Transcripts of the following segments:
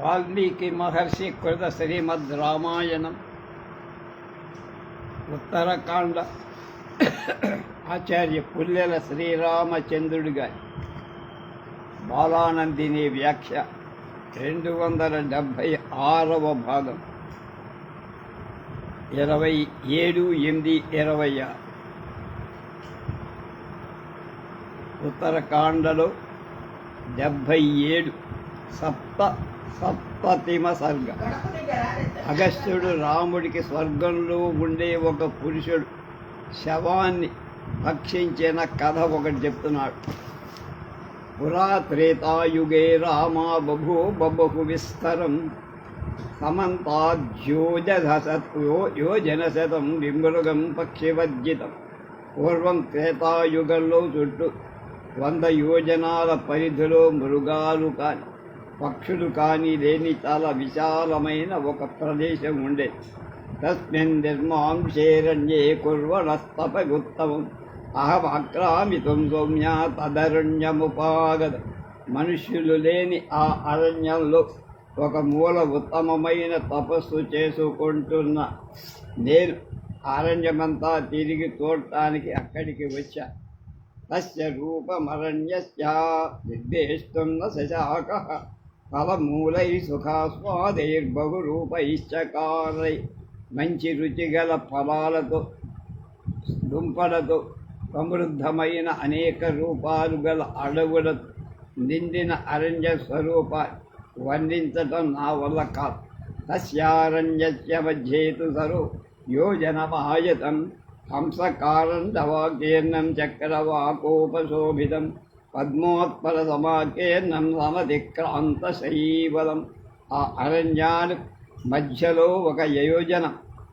వాల్మీకి మహర్షి కృత శ్రీమద్ రామాయణం ఉత్తరకాండ ఆచార్య పుల్లెల శ్రీరామచంద్రుడి గారి బాలానందిని వ్యాఖ్య 276వ భాగం 27/8/26 ఉత్తరకాండలో 77 సప్తతిమ సర్గ. అగస్త్యుడు రాముడికి స్వర్గంలో ఉండే ఒక పురుషుడు శవాన్ని భక్షించిన కథ ఒకటి చెప్తున్నాడు. పురా త్రేతాయుగే రామా బభు విస్తరం సమంతాద్యోజనశతం విమృగం పక్షివర్జితం. పూర్వం త్రేతాయుగంలో చుట్టూ 100 యోజనాల పరిధిలో మృగాలు కాని పక్షులు కానీ లేని చాలా విశాలమైన ఒక ప్రదేశం ఉండేది. తస్మిన్ నిర్మాంశేరణ్యే కుర్వణస్తపగుత్తమం అహం ఆక్రామితం సౌమ్య తదరణ్యముపాగత. మనుష్యులు లేని ఆ అరణ్యంలో ఒక మూల ఉత్తమమైన తపస్సు చేసుకుంటున్న నేను అరణ్యమంతా తిరిగి చూడటానికి అక్కడికి వచ్చా. తస్య రూపమరణ్యస్య నిర్దేష్టం న శశాకః ఫలమూలై సుఖాస్వాదైర్బహురూపైశ్చకారై. మంచి రుచిగల ఫలాలతో దుంపలతో సమృద్ధమైన అనేక రూపాలు గల అడవులతో నిండిన అరణ్య స్వరూపాన్ని వర్ణించటం నా వల్ల కాదు. తస్యారణ్యస్య మధ్యేతు సరో యోజనమాయతం హంసకారండవాకీర్ణం చక్రవాకోపశోభితం పద్మోత్పల సమాకీర్ణం సమతిక్రాంత శైవలం. ఆ అరణ్యాలు మధ్యలో ఒక యోజన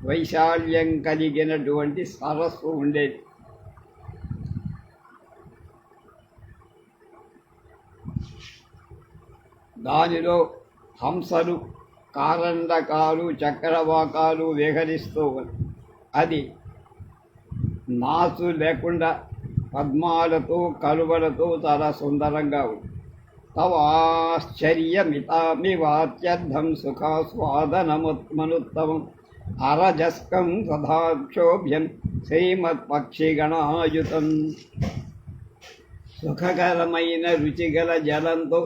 వైశాల్యం కలిగినటువంటి సరస్సు ఉండేది. దానిలో హంసలు, కారండకాలు, చక్రవాకాలు విహరిస్తూ ఉన్నాయి. అది నాసు లేకుండా పద్మాలతో కలువలతో చాలా సుందరంగా ఉంది. తవాశ్చర్యమితామివాత్యర్థం సుఖాస్వాదనముత్మనుత్తమం అరజస్కం సదాక్షోభ్యం శ్రీమత్పక్షిగణాయుతం. సుఖకరమైన రుచిగల జలంతో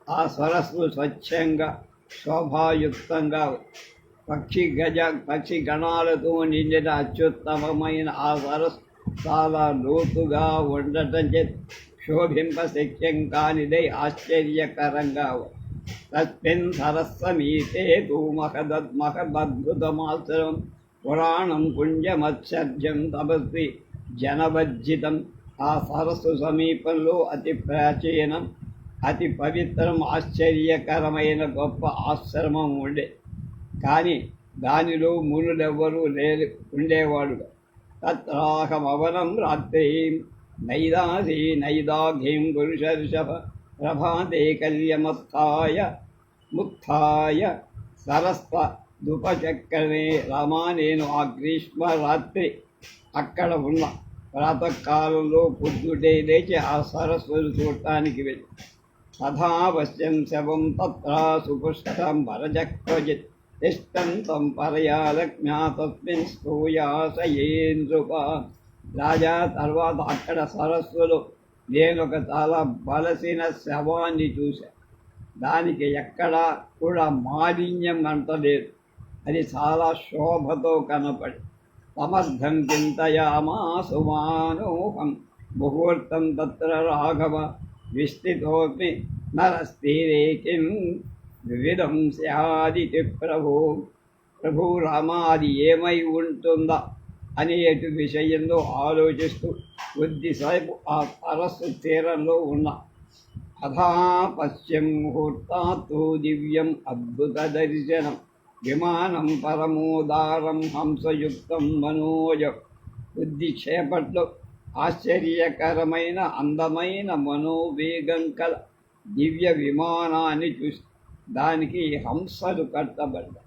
ఆ సరస్సు స్వచ్ఛంగా శోభాయుక్తంగా పక్షి గణాలతో నిండిన అత్యుత్తమమైన ఆ సరస్సు చాలా లోతుగా ఉండటం చేత శోభింప శక్యం కానిదై ఆశ్చర్యకరంగా. తస్మిన్ సరస్సమీతే మహదద్భుతమాశ్రం పురాణం పుణ్యమత్సర్జం తపస్వి జనవర్జితం. ఆ సరస్సు సమీపంలో అతి ప్రాచీనం, అతి పవిత్రం, ఆశ్చర్యకరమైన గొప్ప ఆశ్రమం ఉండే. కానీ దానిలో మునులెవ్వరూ ఉండేవాడుగా. తత్రాహమవనం రాత్రీం నైదాఘీం పురుషర్షభ ప్రభాతే కల్యముత్థాయ సరస్వదుపచక్రమే. రామా, నేను ఆ గ్రీష్మ రాత్రి అక్కడ ఉన్న ప్రాతకాలంలో పొద్దుటే లేచి ఆ సరస్సును చూడటానికి వెళ్ళి తథా పశ్యం శవం తత్రా సుపుష్టం వరజక్వజిత్ తిష్టంతం పరయా లక్ష్మ్యా తస్మిన్ స్థూయాసయేంద్రుప. రాజా, తర్వాత అక్కడ సరస్సులో నేను ఒక చాలా బలసిన శవాన్ని చూశా. దానికి ఎక్కడా కూడా మాలిన్యం అంటలేదు. అది చాలా శోభతో కనపడి సమర్థం చింతయామాసు మానోహం ముహూర్తం తత్ర రాఘవ విస్థితోస్మి నరస్థిరే కిం వివిధం స్యాదితి ప్రభు రామా, అది ఏమై ఉంటుందా అనేటి విషయంలో ఆలోచిస్తూ కొద్దిసేపు ఆ సరస్సు తీరంలో ఉన్న అథా పశ్చిమ ముహూర్తాత్తు దివ్యం అద్భుత దర్శనం విమానం పరమోదారం హంసయుక్తం మనోజం. కొద్దిసేపట్లో ఆశ్చర్యకరమైన అందమైన మనోవేగం కల దివ్య విమానాన్ని చూసి దానికి హంసలు కట్టబడ్డాయి.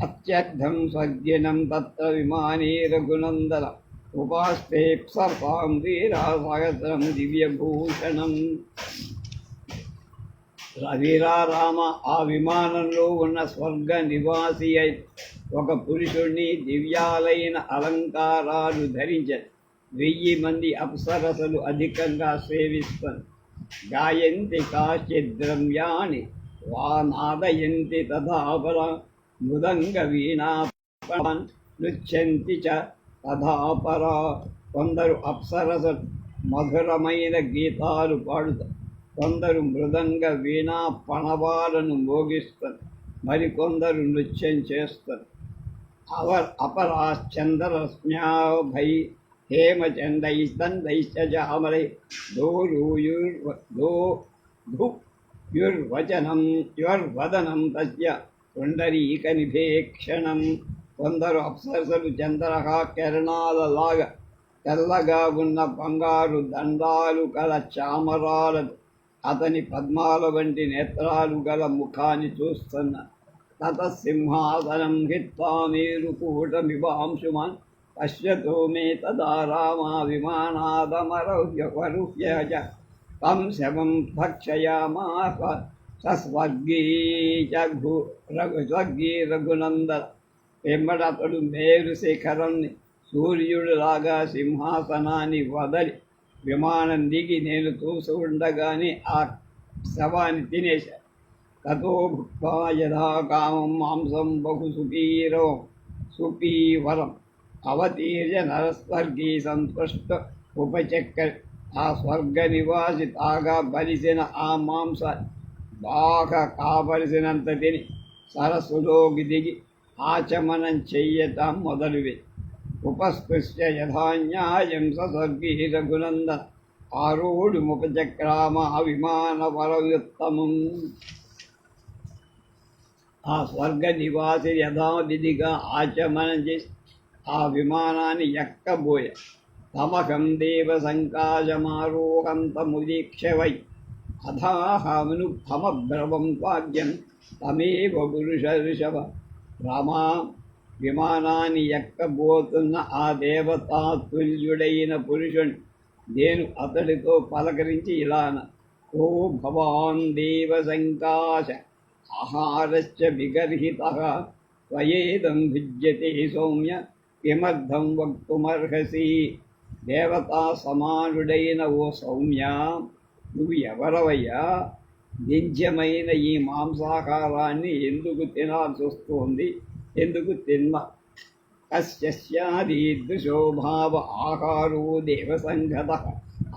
అత్యర్థం స్వర్గినం తత్ర విమానే రఘునందన ఉపాస్తే సర్పాం వీరా సహస్రం దివ్యభూషణం. రవిరా రామ ఆ విమానంలో ఉన్న స్వర్గ నివాసి అయి ఒక పురుషుణ్ణి దివ్యాలైన అలంకారాలు ధరించారు. 1000 మంది అప్సరసలు అధికంగా సేవిస్తారు. గాయంతి కాశ్చిద్రమ్యాని వానాదయంతి తథాపర మృదంగ వీణా నృత్యంతి చ తథాపర. కొందరు అప్సరసలు మధురమైన గీతాలు పాడుతారు, కొందరు మృదంగ వీణా పణవాలను మోగిస్తారు, మరికొందరు నృత్యం చేస్తారు. అపరాశ్చంద్రరశ్మ్యాభై హేమచండైస్తండైశ్చామరై దోరుయుర్వచనం యుర్వదనం తస్య పుండరీక నిభేక్షణం. కొందరు అప్సరసలు చంద్రహ కిరణాలలాగా తెల్లగా ఉన్న బంగారు దండాలు గల చామరాలతో అతని పద్మాల వంటి నేత్రాలు గల ముఖాన్ని చూస్తున్నారు. తతసింహాసనం హిత్వా మేరుకూటమివాంశుమాన్ పశ్యతో మే తదా రామా విమానాదమరవరుహ్య తం శవం భక్షయామాస స్వర్గీ రఘునందన. వెంబడి అతడు మేరు శిఖరాన్ని సూర్యుడులాగా సింహాసనాన్ని వదలి విమానం దిగి నేను చూసి ఉండగానే ఆ శవాన్ని తినేశారు. తతో భుక్త్వా యథా కామం మాంసం బహు సుపీవరం అవతీర్య నరస్వర్గీ సంతుష్ట ఉపచక్ర. ఆ స్వర్గ నివాసి తాగా బలిసిన ఆ మాంస బాగా కావలసినంత తిని సరస్సులోకి దిగి ఆచమనం చెయ్యటం మొదలువి. ఉపస్పృశ్య యథాన్యాయం స్వర్గీ రఘునందన ఆరూఢుముపచక్రామ విమానపరయుత్తమం. ఆ స్వర్గ నివాసి యథావిధిగా ఆచమనం చేసి ఆ విమానాన్ని ఎక్కబోయే. తమహం దేవ సంకాశమారోహం తముదీక్ష వై అథాహమనుభమభ్రవం వాక్యం తమేవ పురుష ఋషభ. రామా, విమానాన్ని ఎక్కబోతున్న ఆ దేవతాతుల్యుడైన పురుషుని నేను అతడితో పలకరించి ఇలాన: ఓ భవాన్ దేవ సంకాశ ఆహారశ్చ విగర్హితః త్వయేదం భిజ్యతే సౌమ్య కిమర్థం వక్తుమర్హసి. దేవతా సమానుడైన ఓ సౌమ్య, నువ్వు ఎవరవయ్యా? నిత్యమైన ఈ మాంసాహారాన్ని ఎందుకు తినాల్సి వస్తుంది? ఎందుకు తిన్నా? కస్యాదీదృశో భావ ఆహారో దేవసంగతః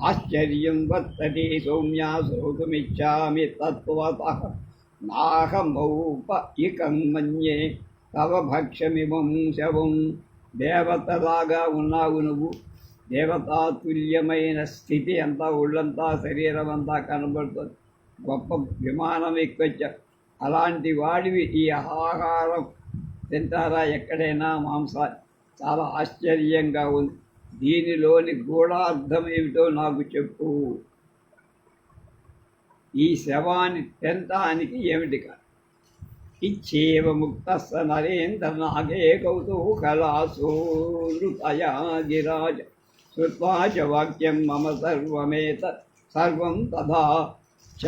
ఆశ్చర్యం వర్తతే సౌమ్యా శ్రోతుమిచ్చామి తత్వతః నాహమౌపయికం మన్యే తవ భక్ష్యమిమం శవం. దేవతలాగా ఉన్నావు నువ్వు. దేవతాతుల్యమైన స్థితి అంతా, ఒళ్ళంతా శరీరం అంతా కనబడుతుంది. గొప్ప విమానం ఎక్కొచ్చా. అలాంటి వాడివి ఈ ఆహారం తింటారా ఎక్కడైనా? మాంసాన్ని చాలా ఆశ్చర్యంగా ఉంది. దీనిలోని గూఢార్థం ఏమిటో నాకు చెప్పు. ఈ శవాన్ని తినటానికి ఏమిటి కాదు? ఇచ్చేవ ముక్త నరేంద్ర నాగే కౌతూహలాసోరుతయా గిరాజ శ్రుత్వా చ వాక్యం మమ సర్వమేత సర్వం తథా చ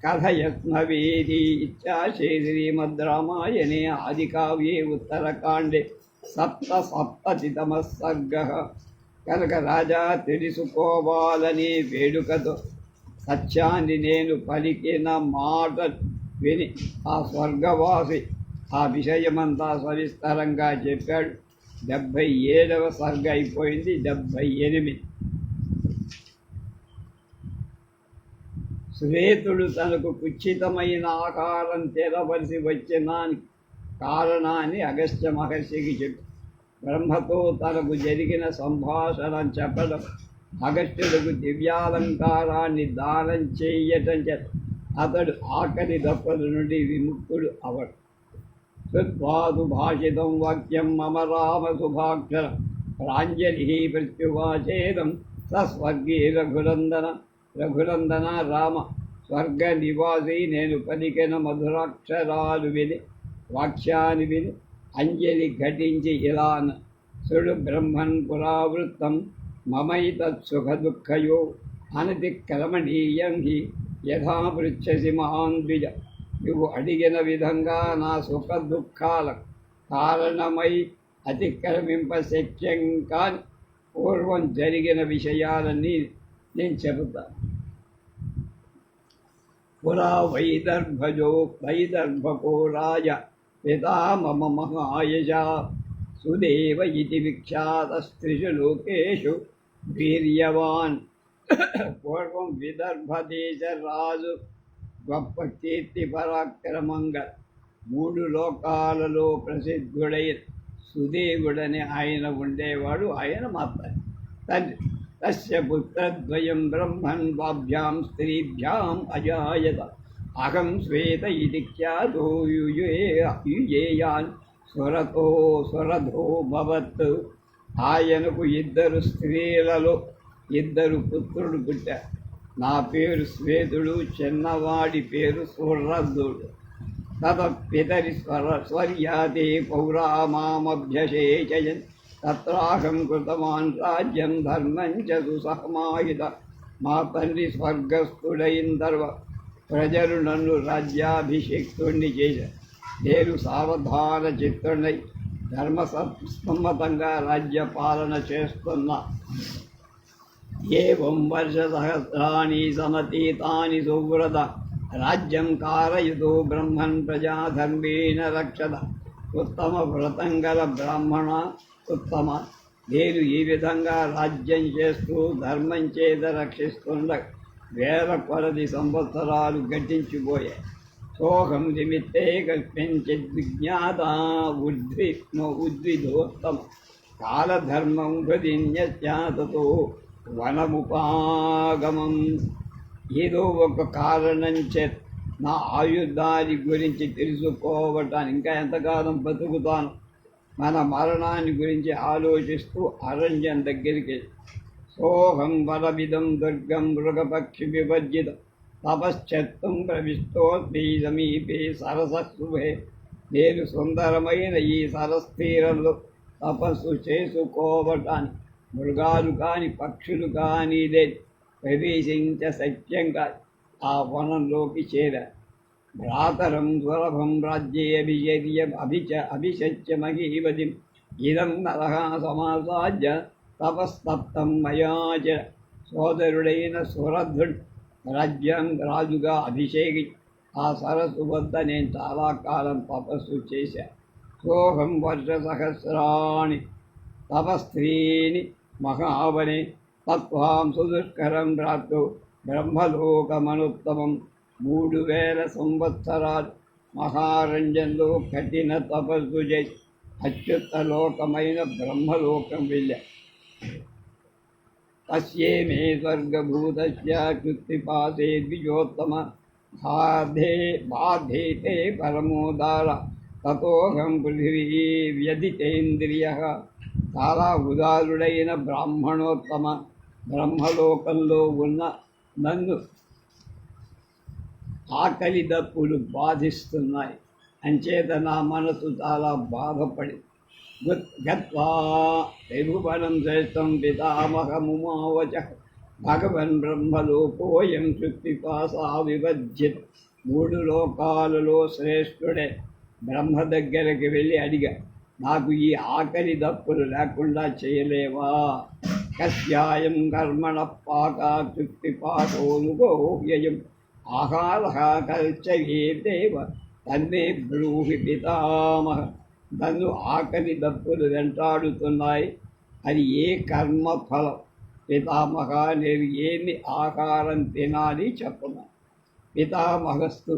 కథయత్నవేదీ ఇత్యాశే శ్రీమద్రామాయణే ఆదికావ్యే ఉత్తరకాండే సప్తసప్తతితమః సర్గః. కనుక రాజా తెలుసుకోవాలనే వేడుకతో సత్యాన్ని నేను పలికిన మాట విని ఆ స్వర్గవాసి ఆ విషయమంతా సవిస్తరంగా చెప్పాడు. 77వ సర్గ అయిపోయింది. 78. శ్వేతుడు తనకు కుచితమైన ఆకారం తెరవలసి వచ్చిన కారణాన్ని అగస్త్య మహర్షికి చెప్పి బ్రహ్మతో తనకు జరిగిన సంభాషణ చెప్పడం, అగస్త్యులకు దివ్యాలంకారాన్ని దానం చేయటం చేత అతడు ఆకలి దప్పల నుండి విముక్తుడు అవడు. శుద్వాదు భాషితం వాక్యం మమ రామ శుభాక్షర ప్రాంజలి ప్రత్యువాచేదం సస్వర్గీ రఘునందన. రఘునందన రామ, స్వర్గ నివాసి నేను పలికిన మధురాక్షరాలు విని వాక్యాన్ని విని అంజలి ఘటించి ఇలాన: శృణు బ్రహ్మన్ పురావృత్తం మమైతత్సుఖదుఃఖయో అనతిక్రమణీయం హి యథా పృచ్చసి మహాన్ ద్విజ. నువ్వు అడిగిన విధంగా నా సుఖ దుఃఖాల కారణమై అతిక్రమింప శక్యం కాని పూర్వం జరిగిన విషయాలన్నీ నేను చెబుతాను. పురా వైదర్భకో రాజ పితా మమ మహాయజ సుదేవ ఇతి విఖ్యాతస్త్రిషు లోకేషు వీర్యవాన్. పూర్వం విదర్భదేశ రాజు గొప్ప కీర్తి పరాక్రమంగా 3 లోకాలలో ప్రసిద్ధుడైన సుదేవుడని ఆయన ఉండేవాడు. ఆయన మా తండ్రి. తస్య పుత్రద్వయం బ్రహ్మన్ ద్వాభ్యాం స్త్రీభ్యాం అజాయత. అహం శ్వేత ఇది ఖ్యాతో యుజేయాన్ స్వరథో భవత్. ఆయనకు 2 స్త్రీలలో 2 పుత్రుడు పుట్టారు. నా పేరు శ్వేతుడు, చిన్నవాడి పేరు సురథుడు. తత పితరి స్వర్యాతే పౌరా మామభ్యసేచయన్ తత్రాహం కృతవాన్ రాజ్యం ధర్మం చ సుసహమాహిత. మా తండ్రి స్వర్గస్థుడైన తర్వాత ప్రజలు నన్ను రాజ్యాభిషిక్తుణ్ణి చేశారు. నేను సావధాన చిత్తుడై ధర్మసమ్మతంగా రాజ్యపాలన చేస్తున్నా. ఏవం వర్షసహస్రాణి సమతీతాని సువ్రత రాజ్యం కారయతో బ్రహ్మన్ ప్రజాధర్మేణ రక్షత. ఉత్తమ వ్రతం గల బ్రాహ్మణ ఉత్తమ. నేను ఈ విధంగా రాజ్యం చేస్తూ ధర్మం చేత రక్షిస్తుండ 1000 కొలది సంవత్సరాలు గతించిపోయాయి. సోహం నిమిత్తే కల్పించిద్ విజ్ఞాత ఉద్విధోత్తమ కాలధర్మం ప్రతిన్యస్యాతతో వనముపాగమం. ఏదో ఒక కారణం చేత నా ఆయుధాన్ని గురించి తెలుసుకోవటానికి ఇంకా ఎంతకాలం బతుకుతాను, మన మరణాన్ని గురించి ఆలోచిస్తూ అరణ్యం దగ్గరికి. సోహం వరవిదం దుర్గం మృగపక్షి వివర్జితం తపశ్చత్వం ప్రవిష్టోస్మి సమీపే సరసశుభే. నేను సుందరమైన ఈ సరస్తీరంలో తపస్సు చేసుకోవటానికి మృగాలు కాని పక్షులు కానీ లేదు ప్రవేశించ సత్యంగా ఆ వనంలోకి చేరారు. భ్రాతరం సులభం రాజ్యే అభిషత్యమహీవదిం ఇదం నరహ సమాసాధ్య తపస్తప్తం మయాచ. సోదరుడైన సురధుడు రాజ్యం రాజుగా అభిషేకి ఆ సరస్సు వద్ద నేను చాలా కాలం తపస్సు చేశాను. సోహం వర్షసహస్రాణి తపస్త్రీని మహావనే తత్వాం సుదుష్కరం ప్రాప్తు బ్రహ్మలోకమనుత్తమం. 3000 సంవత్సరాలు మహారణ్యంలో కఠిన తపస్సు చేసి అత్యుత్త లోకమైన బ్రహ్మలోకం వెళ్ళా. తస్యే మే స్వర్గభూతస్య కృత్తిపాసే ద్విజోత్తమ బాధేతే పరమోదార తతోహం పృథివీ వ్యధితేంద్రియ. చాలా ఉదారుడైన బ్రాహ్మణోత్తమ, బ్రహ్మలోకంలో ఉన్న నన్ను ఆకలి దప్పులు బాధిస్తున్నాయి. అంచేత నా మనసు చాలా బాధపడి గత్వా త్రిభువనం శ్రేష్టం పితామహముమావచ భగవన్ బ్రహ్మలోకోయం శుక్తిపాసా విభజ్యత్. 3 లోకాలలో శ్రేష్ఠుడే బ్రహ్మ దగ్గరికి వెళ్ళి అడిగా, నాకు ఈ ఆకలి దప్పులు లేకుండా చేయలేవా? కస్యాయం కర్మణ పాకాశుక్తిపాఠోనుగోహ్యయం ఆహార కల్చయేదేవ తన్నే బ్రూహి పితామహ. నన్ను ఆకలి దప్పులు వెంటాడుతున్నాయి, అది ఏ కర్మ ఫలం? పితామహ, నేను ఏమి ఆహారం తినాలి చెప్పను. పితామహస్తు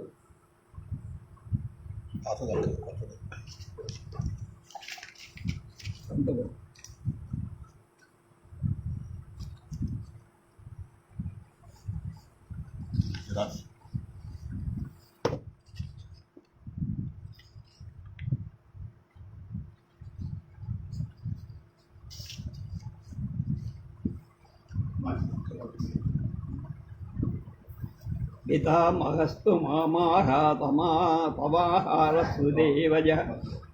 పితామహస్తు మామాహ తమాహార సుదేవజ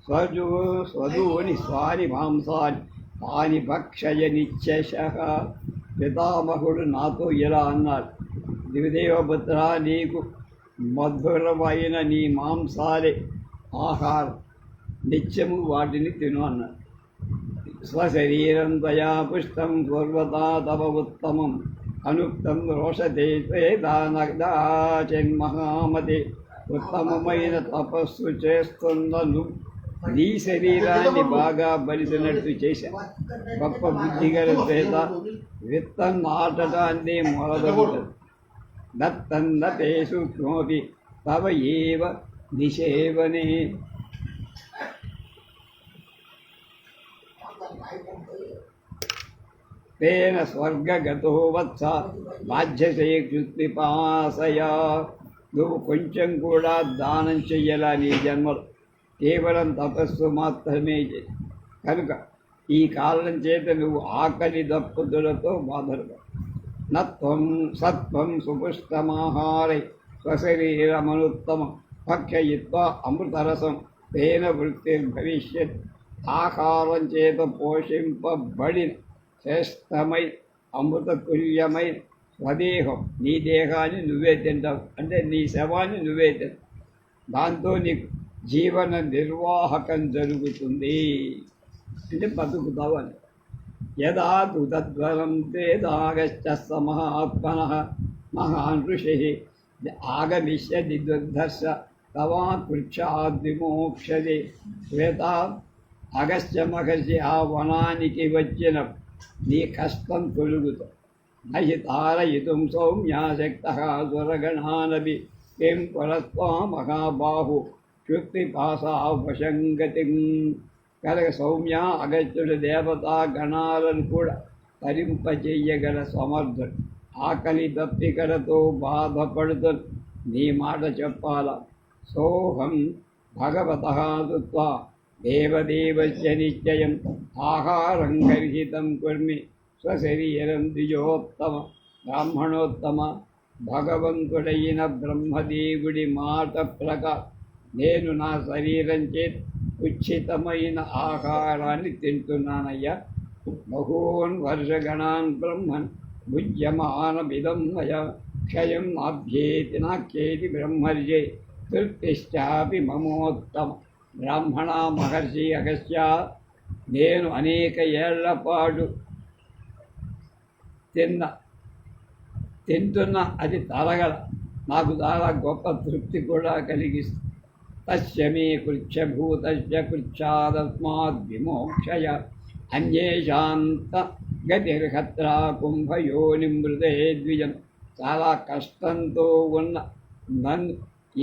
స్వదూని స్వాని మాంసాని తాని భక్షయ నిత్యశః. పితామహుడు నాతో ఇలా అన్నాడు, దివిదేవపుత్ర, నీకు మధురమైన నీ మాంసాలే ఆహారం, నిత్యము వాటిని తిను అన్నాడు. స్వశరీరం తయా పుష్టం పూర్వతా తవ ఉత్తమం అనుక్తం రోషతే శ్వేతానగ్దాచిన్మహామతి. ఉత్తమమైన తపస్సు చేస్తున్నను నీ శరీరాన్ని బాగా బలిసినట్టు చేశా. గొప్ప బుద్ధిగల శ్వేత విత్తం నాటడాన్ని మొదలుపెట్టాడు. దత్తన్నతే సూక్ష్మోపి తవ ఏవ నిషేవనే. తేన స్వర్గగతో వత్స బాధ్యసే క్షుత్పిపాసయా. నువ్వు కొంచెం కూడా దానం చెయ్యలా నీ జన్మలో, కేవలం తపస్సు మాత్రమే చేయి. కనుక ఈ కారణం చేత నువ్వు ఆకలి దప్పుతులతో బాధపడు. నత్వం సత్వం సుపుష్టమాహారై స్వశరీరమనుత్తమం భక్షయిత్వా అమృతరసం తేన వృత్తిర్భవిష్యత్. ఆహారం చేత పోషింపబడిన శ్రేష్టమై అమృతతుల్యమై స్వదేహం, నీ దేహాన్ని నువ్వే తింటావు, అంటే నీ శవాన్ని నువ్వే తింటావు. దాంతో నీకు జీవన నిర్వాహకం జరుగుతుంది, అంటే బతుకుతావు అని. యదా తు తద్వరం తేదాగశ్చ సమహాత్మనః మహాన్ ఋషిః ఆగమిష్యతి దుర్ధర్ష తవా పృచ్ఛాద్విమోక్షతే. శ్వేత, అగస్త్య మహర్షి ఆ వనానికి వచ్చిన నీ కష్టం తొలుగుతావు. నహి తారయితుం సౌమ్యాశక్తః సురగణానపి కిం పరస్వా మహాబాహు క్షుత్పిపాసావశంగతిం. కనుక సౌమ్య, అగస్త్యుడు దేవతా గణాలను కూడా తరింపచేయగల సమర్థుడు. ఆకలి దప్పికలతో బాధపడుతూ నీ మాట చెప్పాలా. సోహం భగవతః స్తుత్వా దేవదేవస్య నిశ్చయం ఆహారం గర్హితం కుర్మి స్వశరీరం ద్విజోత్తమ. బ్రాహ్మణోత్తమ, భగవంతుడైన బ్రహ్మదేవుడి మాట ప్రకారం నేను నా శరీరం చేతి ఉచితమైన ఆహారాన్ని తింటున్నానయ్యా. బహూన్ వర్షగణాన్ బ్రహ్మన్ భుజ్యమానమిదం మయా క్షయం నాభ్యేతి నాఖ్యేతి బ్రహ్మర్షే తృప్తిశ్చాపి మమోత్తమ. బ్రాహ్మణ, మహర్షి అగస్త్య, నేను అనేక ఏళ్ల పాటు తింటున్న అది తరగల, నాకు చాలా గొప్ప తృప్తి కూడా కలిగిస్తుంది. తస్య మే కృచ్ఛభూతస్య కృచ్ఛాదస్మాద్ విమోక్షయ అన్యేషాంత గతిర్హత్రా కుంభయోనిమృతే ద్విజం. చాలా కష్టంతో ఉన్న నన్ను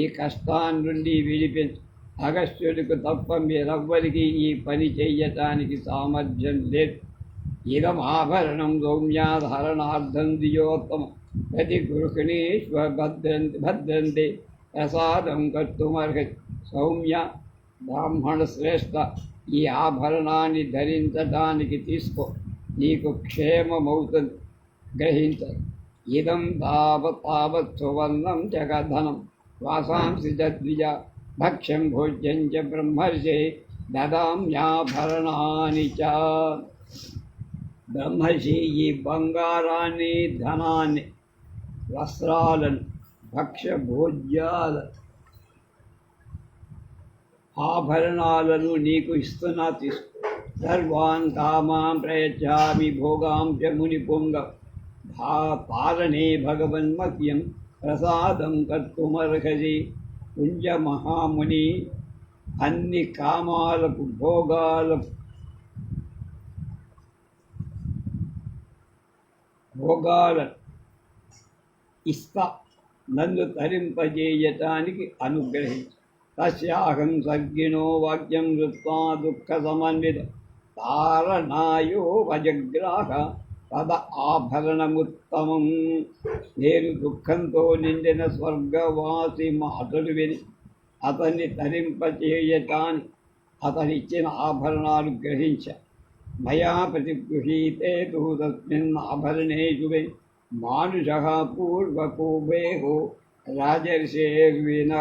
ఈ కష్టాన్ని నుండి విడిపించు. అగస్త్యుడికి తప్ప మీరెవ్వరికీ ఈ పని చెయ్యటానికి సామర్థ్యం లేదు. ఇదం ఆభరణం సౌమ్యాధరణార్థం ద్విజోత్తమ ప్రతి గృహిణీష్వ భద్రంతే ప్రసాదం కర్తుమర్హతి. సౌమ్య, బ్రాహ్మణ శ్రేష్ఠ, ఈ ఆభరణాన్ని ధరించడానికి తీసుకో, నీకు క్షేమమవుతుంది, గ్రహించదు. ఇదం తావత్ సువర్ణం జగధనం వాసాంసి ద్విజ భక్ష్యం భోజ్యం చ బ్రహ్మర్షే దదామ్యాభరణాని చ. బ్రహ్మర్షి ఈ బంగారాన్ని, ధనాన్ని, వస్త్రాలను, భక్ష్య భోజ్యాల ఆభరణాలను నీకు ఇస్తున్నా, తీసుకో. సర్వాన్ కామాం ప్రయచ్చామి భోగాం చ మునిపుంగ పాలనే భగవన్మహ్యం ప్రసాదం కర్తుమర్హసి. కుంజ మహాముని, అన్ని కామాలకు, భోగాలను ఇస్తా, నన్ను తరింపజేయటానికి అనుగ్రహించు. తస్యాహం సర్గిణో వాక్యం కృత్వా దుఃఖ సమన్విత తారణాయో వజగ్రాహ తద ఆభరణముత్తమం. నేను దుఃఖంతో నిండిన స్వర్గవాసి మాటలు విని అతన్ని తరింపచేయటాన్ని అతనిచ్చిన ఆభరణాలు గ్రహించా. మయా ప్రతిగృహీతే తు తస్మిన్ ఆభరణేషు వై మానుషః పూర్వకూపేహో రాజర్షేర్వినాశః.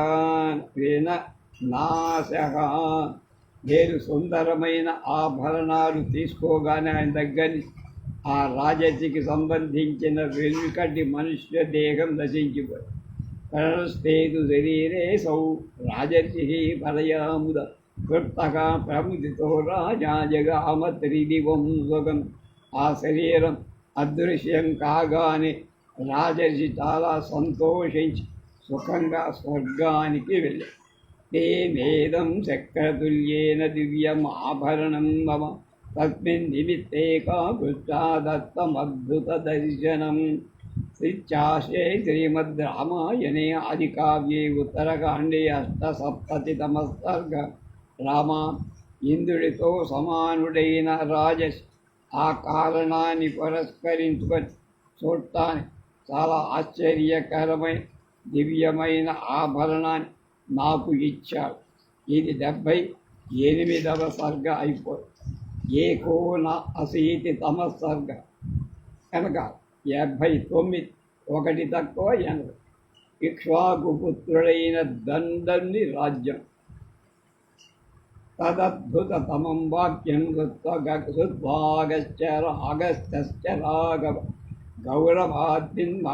నేను సుందరమైన ఆభరణాలు తీసుకోగానే ఆయన దగ్గర ఆ రాజతికి సంబంధించిన వెనుకటి మనుష్య దేహం నశించిపోయి ప్రణస్తేదు శరీరే సౌ రాజర్షి పరయాముద కృప్తగా ప్రముదితో రాజా జగామ త్రిదివం సుగం. ఆ శరీరం అదృశ్యం కాగానే రాజర్షి చాలా సంతోషించి సుఖంగా స్వర్గానికి వెళ్ళాడు. తేనేదం చక్రతుల్యేన దివ్యం ఆభరణం మమ తస్మిన్ నిమిత్తే కాకృష్టా దత్తమద్భుత దర్శనం. శ్రీచాశే శ్రీమద్ రామాయణే ఆదికావ్యే ఉత్తరకాండే అష్టసప్తతితమ సర్గ. రామ, ఇంద్రుడితో సమానుడైన రాజస్ ఆ కారణాన్ని పురస్కరించుకొని చూడటానికి చాలా ఆశ్చర్యకరమైన దివ్యమైన ఆభరణాన్ని నాకు ఇచ్చాడు. ఇది 78వ సర్గ అయిపోయి ఏకోన అశీతితమ సర్గ కనుక 79, ఒకటి తక్కువ 80. ఇక్ష్వాకు పుత్రుడైన దండని రాజ్యం. తదద్భుతతమం వాక్యం సుద్భాగశ్చ రాఘవ గౌరవాద్విన్మయాచైవ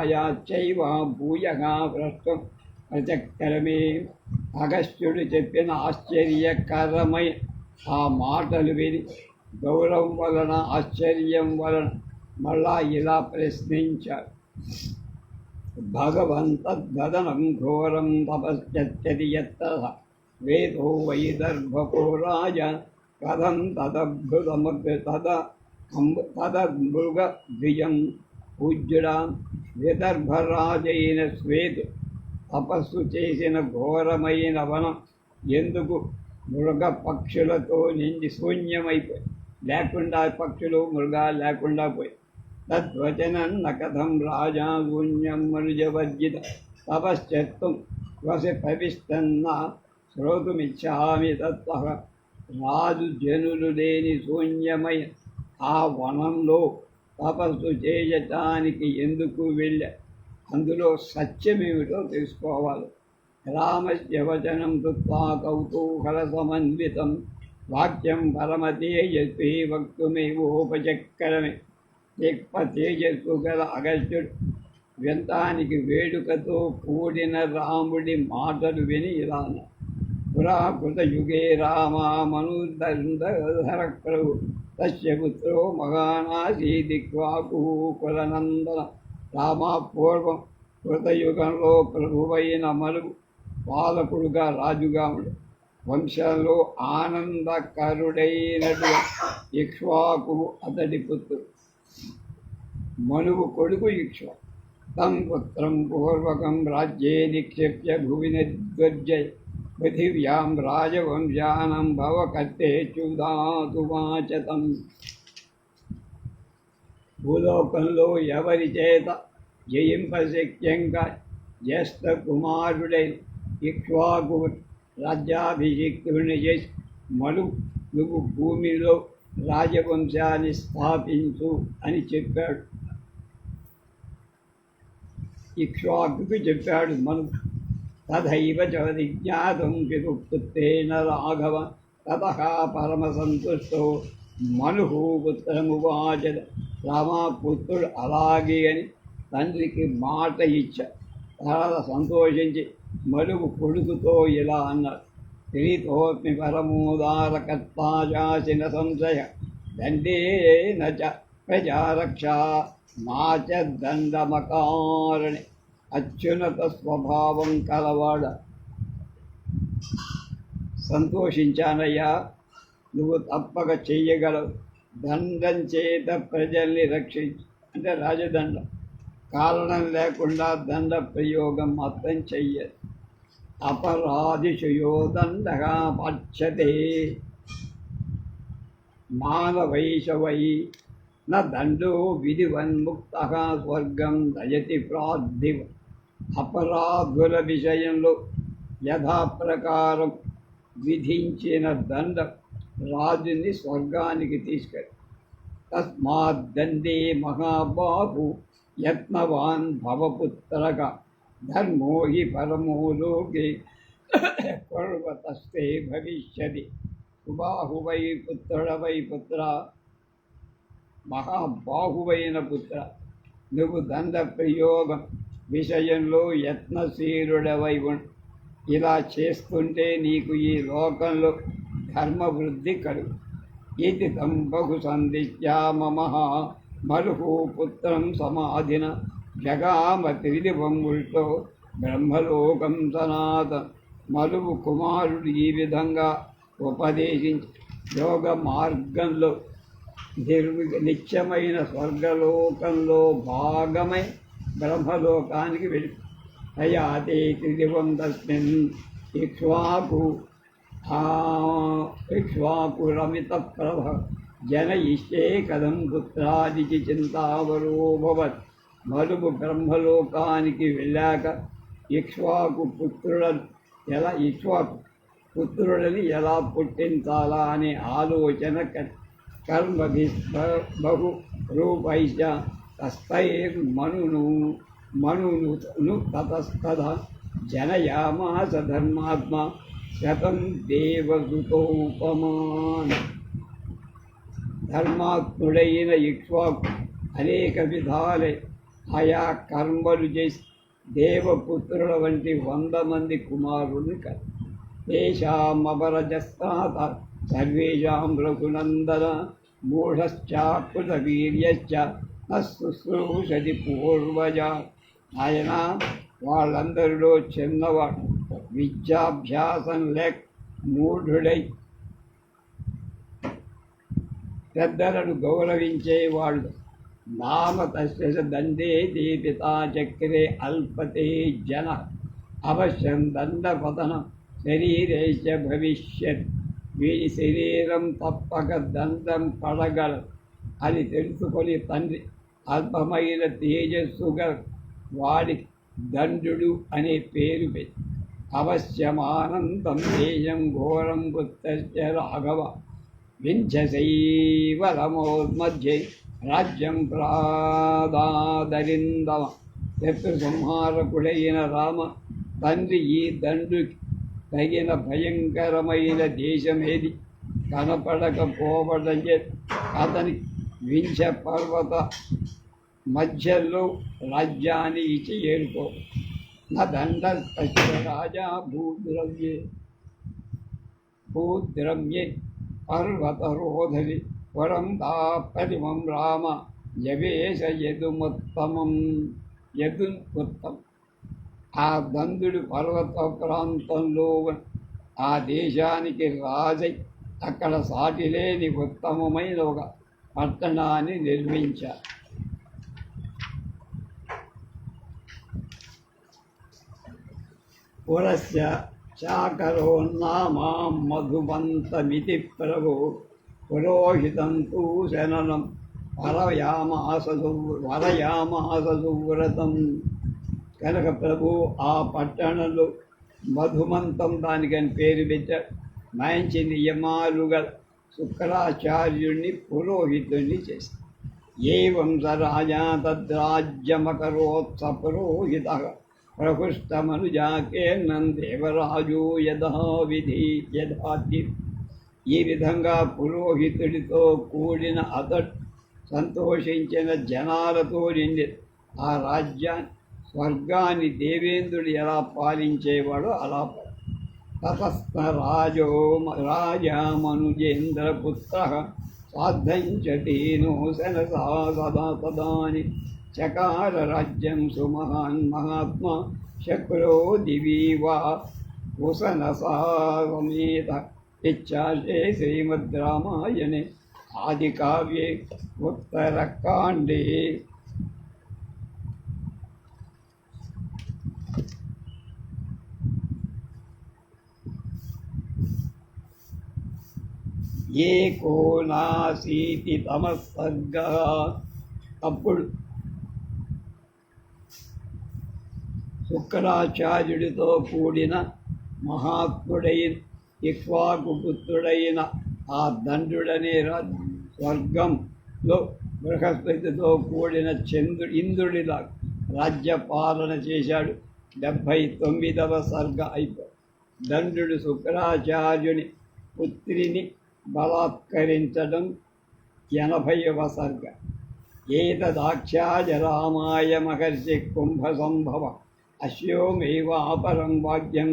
భూయగా భ్రష్టం ప్రచక్కరమే. అగస్త్యుడు చెప్పిన ఆశ్చర్యకరమైన ఆ మాటలు విని గౌరవం వలన ఆశ్చర్యం వలన మళ్ళా ఇలా ప్రశ్నించారు. భగవంతద్వదనం ఘోరం తపశ్చర్యతి యత్ర వేదో వైదర్భకో రాజ కథం తదమృగ ద్విజం పూజ్యుడా. విదర్భరాజైన శ్వేతు తపస్సు చేసిన ఘోరమైన వనం ఎందుకు మృగ పక్షులతో నిండి శూన్యమైపోయి లేకుండా పక్షులు మృగాలు లేకుండా పోయి. తద్వచనన్న కథం రాజా శూన్యం మనుజవర్జిత తపశ్చత్వం వసి ప్రవిష్టన్న శ్రోతుమిచ్చామి తత్వ. రాజు జనులు లేని శూన్యమైన ఆ వనంలో తపస్సు చేయటానికి ఎందుకు వెళ్ళా, అందులో సత్యమేమిటో తెలుసుకోవాలి. రామస్య వచనం కృత్వా కౌతూహల సమన్వితం వాక్యం పరమతేజస్వి వక్తుమేవోపచక్కరమే. ఎక్కువ తేజస్సు గల అగస్త్యుడు వ్యంతానికి వేడుకతో కూడిన రాముడి మాటలు విని ఇలా అన్నాడు. పురాకృత యుగే రామా మనుధర ప్రభు తస్య పుత్రో మహానాసీదిక్వాకు కులనందన. రామా పూర్వం కృతయుగంలో ప్రభువైన మనువు పాలకుడుగా రాజుగా ఉండు. వంశంలో ఆనందకరుడైనటు ఇక్ష్వాకు అతడి పుత్రుడు. మనువు కొడుకు ఇక్ష్వాకు. తం పుత్రం పూర్వకం రాజ్యే నిక్షిప్య భువి నిర్గర్జయ పృథివ్యాం రాజవంశానం భవకర్తేచ్యుదాతు వాచతం. భూలోకంలో ఎవరి చేత జయింపశక్యంగా జ్యేష్ఠ కుమారుడైన ఇక్ష్వాకు రాజ్యాభిషిక్తుడిని చేసి నువ్వు భూమిలో రాజవంశాన్ని స్థాపించు అని చెప్పాడు. ఇక్ష్వాకుకు చెప్పాడు మను. తథైవ చ విజ్ఞాతం పితుపుత్రేణ రాఘవ తతః పరమసంతుష్టో మనుః పుత్రమువాచ. రామా, పుత్రుడు అలాగే అని తండ్రికి మాట ఇచ్చా. చాలా సంతోషించి మనువు కొడుకుతో ఇలా అన్నాడు. శ్రీతోస్మి పరమోదారకర్తాశాసిన సంశయ దండేన చ ప్రజారక్షా మా చ దండమకారణి. అత్యున్నత స్వభావం కలవాడ, సంతోషించానయ్యా, నువ్వు తప్పక చెయ్యగలవు. దండం చేత ప్రజల్ని రక్షించు అంటే రాజదండం. కారణం లేకుండా దండ ప్రయోగం మాత్రం చెయ్యదు. అపరాధిషయో దండగా పచ్చతే మానవైషవై న దండో విధివన్ముక్త స్వర్గం దయతి ప్రార్థివ. అపరాధుల విషయంలో యథాప్రకారం విధించిన దండం రాజుని స్వర్గానికి తీసుకెళ్ళి. తస్మాద్దండే మహాబాహు యత్నవాన్ భవపుత్రక ధర్మో హి పరమో లోకే పర్వతస్థే భవిష్యతి. సుబాహువై పుత్రుడవై పుత్ర, మహాబాహువైన పుత్ర, నువ్వు దండ ప్రయోగం విషయంలో యత్నశీలుడవై ఇలా చేస్తుంటే నీకు ఈ లోకంలో ధర్మవృద్ధి కలుగు. ఇది తం బహు సందిశ్యామహ మలుహు పుత్రం సమాధిన జగామ త్రిదివంగులతో బ్రహ్మలోకం సనాత. మలువు కుమారుడు ఈ విధంగా ఉపదేశించి యోగ మార్గంలో నిత్యమైన స్వర్గలోకంలో భాగమై బ్రహ్మలోకానికి వెళ్ళి హయాతే త్రిదివం తస్మిన్ ఇక్ష్వాకురమిత ప్రభ జనయిష్యే కథం పుత్రాదికి చింతావరోభవత్. మరుగు బ్రహ్మలోకానికి వెళ్ళాక ఇక్ష్వాకు పుత్రులని ఎలా పుట్టించాలా అనే ఆలోచన కర్మభి బహు రూపైశ్చ తస్థైర్మనును తతస్తథ జనయామాస ధర్మాత్మ శతం దేవసుతోపమాన్. ధర్మాత్ముడైన ఇక్ష్వాకు అనేక విధాలే ఆయా కర్మలు చేసి దేవపుత్రుల వంటి 100 మంది కుమారుని కల. తేషామపరజస్తాత సర్వేషాం రఘునందన మూఢశ్చాకృతవీర్యశ్చ నశుశ్రూషతి పూర్వజ. ఆయన వాళ్ళందరిలో చిన్నవాడు, విద్యాభ్యాసం లేక మూఢుడై పెద్దలను గౌరవించేవాళ్ళు. నామ తస్య దండే దీపితా చక్రే అల్పతే జన అవశ్యం దండపతనం శరీరేశ భవిష్యత్. వీడి శరీరం తప్పక దండం పడగలదు అని తెలుసుకొని తండ్రి అల్పమైన తేజస్సుగా వాడి దండు అనే పేరు పెట్టి అవశ్యమానందం దేశం ఘోరం పుత్రస్య రాఘవ వింఛసైవలమోన్మధ్యే రాజ్యం ప్రాదాదరిందమ. శత్రు సంహారకుడైన రామ తండ్రి ఈ దండుకి తగిన భయంకరమైన దేశమేది కనపడకపోవడం అతని వింఛ పర్వత మధ్యలో రాజ్యాన్ని ఇచ్చి ఏరుకో. దండ రాజా భూద్రవ్యే పర్వతరోధరి వరం దాపరిమం రామ యవేశ యదుముత్తమం. ఆ దందుడు పర్వత ప్రాంతంలో ఆ దేశానికి రాజై అక్కడ సాటిలేని ఉత్తమమైన ఒక పట్టణాన్ని నిర్మించారు. పురస్య చాకరో నామాం మధువంతమితి ప్రభు పురోహితం తూ శననం వరయామాస సువ్రతం. కనుక ప్రభు ఆ పట్టణంలో మధుమంతం దానికని పేరు పెట్టారు. మంచి నియమాలుగా శుక్రాచార్యుణ్ణి పురోహితుణ్ణి చేశారు. ఏవం స రాజా తద్రాజ్యమకరోత్స పురోహిత ప్రహృష్టమనుజాకేర్ణం దేవరాజు యథావిధి. ఈ విధంగా పురోహితుడితో కూడిన అతడు సంతోషించిన జనాలతో నిండి ఆ రాజ్యాన్ని స్వర్గాన్ని దేవేంద్రుడు ఎలా పాలించేవాడో అలా తతస్థ రాజా మనుజేంద్రపుత్ర సాధంచతీనో సనసా సదా తదాని చకార రాజ్యం సుమహాన్ మహాత్మా శక్రో దివీవా కుసనసామేత. ఇచ్చాశే శ్రీమద్ రామాయణే ఆదికావ్యే ఉత్తరకాండే. ఏకోనాశీతి తమస్సర్గ. అప్పుడు శుక్రాచార్యుడితో కూడిన మహాత్ముడైన ఇక్ష్వాకు పుత్రుడైన ఆ దండుడనే స్వర్గంలో బృహస్పతితో కూడిన ఇంద్రుడిలా రాజ్యపాలన చేశాడు. 79వ సర్గ అయిపోయి దండు శుక్రాచార్యుని పుత్రిని బలాత్కరించడం 80వ సర్గ. ఏతదాఖ్యాయ రామాయ మహర్షి కుంభసంభవ అశ్యోమైవాపరం వాక్యం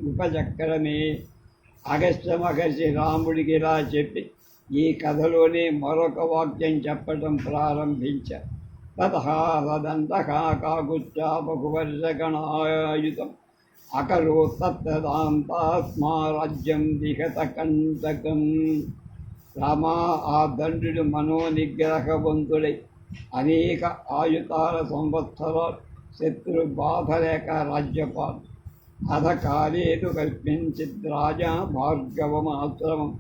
ఉపచక్రమే. అగస్త్య మహర్షి రాముడికి ఇలా చెప్పి ఈ కథలోనే మరొక వాక్యం చెప్పడం ప్రారంభించారు. తదంతః కాకుత్సాపకువర్షగణాయుతం అకరోత్తదాంతాత్మా రాజ్యం విహతకంటకం. రామా, ఆ దండ్రుడు మనోనిగ్రహవంతుడై అనేక ఆయుతాల సంవత్సరాలు శత్రు బాధ లేక రాజ్యపాలు. అధకాలేతు కల్పించిద్ రాజా భార్గవమాశ్రమం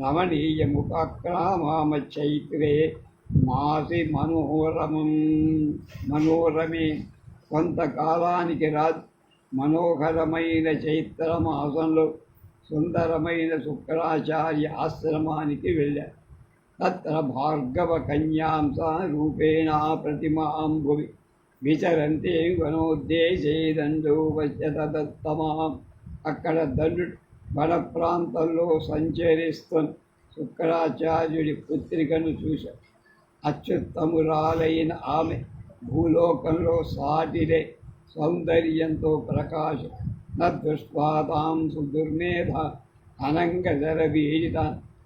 రమణీయముపక్రామచైత్రే మాసి మనోరమే. కొంతకాలానికి రాజు మనోహరమైన చైత్రమాసంలో సుందరమైన శుక్రాచార్య ఆశ్రమానికి వెళ్ళారు. తత్ర భార్గవ కన్యాంస రూపేణ ప్రతిమాం భువి విచరంతే వనోద్దేశే దండో పశ్యతత్తమాం. అక్కడ దండుడు వన ప్రాంతంలో సంచరిస్తున్న శుక్రాచార్యుడి పుత్రికను చూశారు. అత్యుత్తమురాలైన ఆమె భూలోకంలో సాటిలే సౌందర్యంతో ప్రకాశం. నృష్టాతాం సుదుర్మేధ అనంగజరబీజిత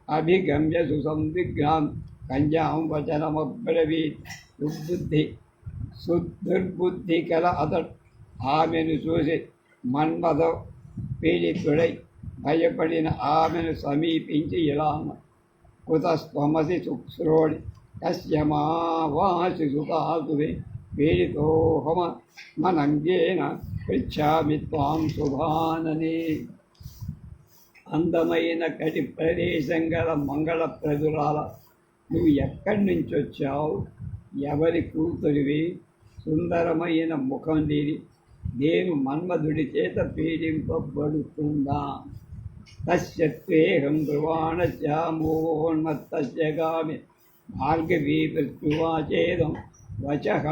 అభిగమ్య సుసందిగ్రాం కన్యాం వచనమబ్రవీత్. సుదుర్బుద్ధి కల అతడు ఆమెను చూసి మన్మథ పీడితుడై భయపడిన ఆమెను సమీపించి ఇలా అన్నాడు: కుతస్త్వమసి శుక్రోడి కస్యమావాసి సుతాసువే పీడితోహమ మనంగేన పృచ్ఛామి త్వాం శుభాననే. అందమైన కటి ప్రదేశం గల మంగళప్రదురాల, నువ్వు ఎక్కడి నుంచి వచ్చావు? ఎవరి కూతురివి? సుందరమైన ముఖం నీది. నేను మన్మధుడి చేత పీడింపబడుతుందా? తస్యేహం బ్రువాణశ్యామోన్మత్తస్య గామి భార్గవీ మృత్యువాచేదం వచః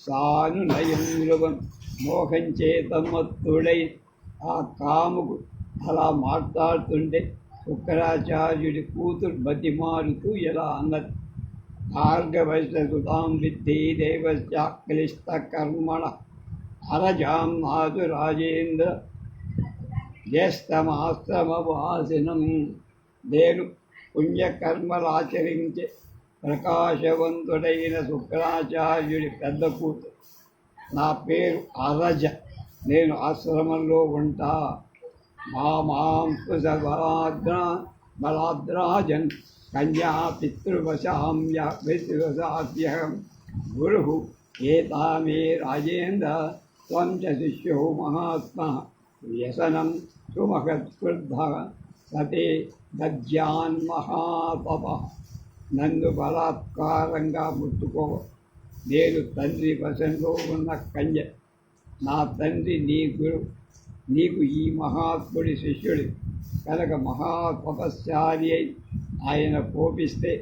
సాను నయం మృగం. మోహం చేత మత్తుడై ఆ కాముకు అలా మాట్లాడుతుంటే శుక్రాచార్యుడి కూతురు బతిమారుతూ ఇలా అన్నది: భార్గవస్య సుతాం విద్ధి దేవస్యాక్లిష్ట కర్మణ అరజాం నాదు రాజేంద్ర జ్యేష్ఠమాశ్రమవాసినం. నేను పుణ్యకర్మలాచరించే ప్రకాశవంతుడైన శుక్రాచార్యుడి పెద్ద కూతురు. నా పేరు అరజ. నేను ఆశ్రమంలో ఉంటా. మాం బలాద్రాజన్ కన్యా పితృవశామ్యహం గురు ఏతామే రాజేంద్ర త్వం చ శిష్యో మహాత్మా వ్యసనం సుమహత్కృద్ధ సతే దజ్యాన్మహాతప. నన్ను బలాత్కారంగా ముట్టుకోవ. నేను తండ్రి వశంలో ఉన్న కన్య. నా తండ్రి నీ గురు. నీకు ఈ మహాత్ముడి శిష్యుడి కనుక మహాతపస్శాలి అయి ఆయన కోపిస్తే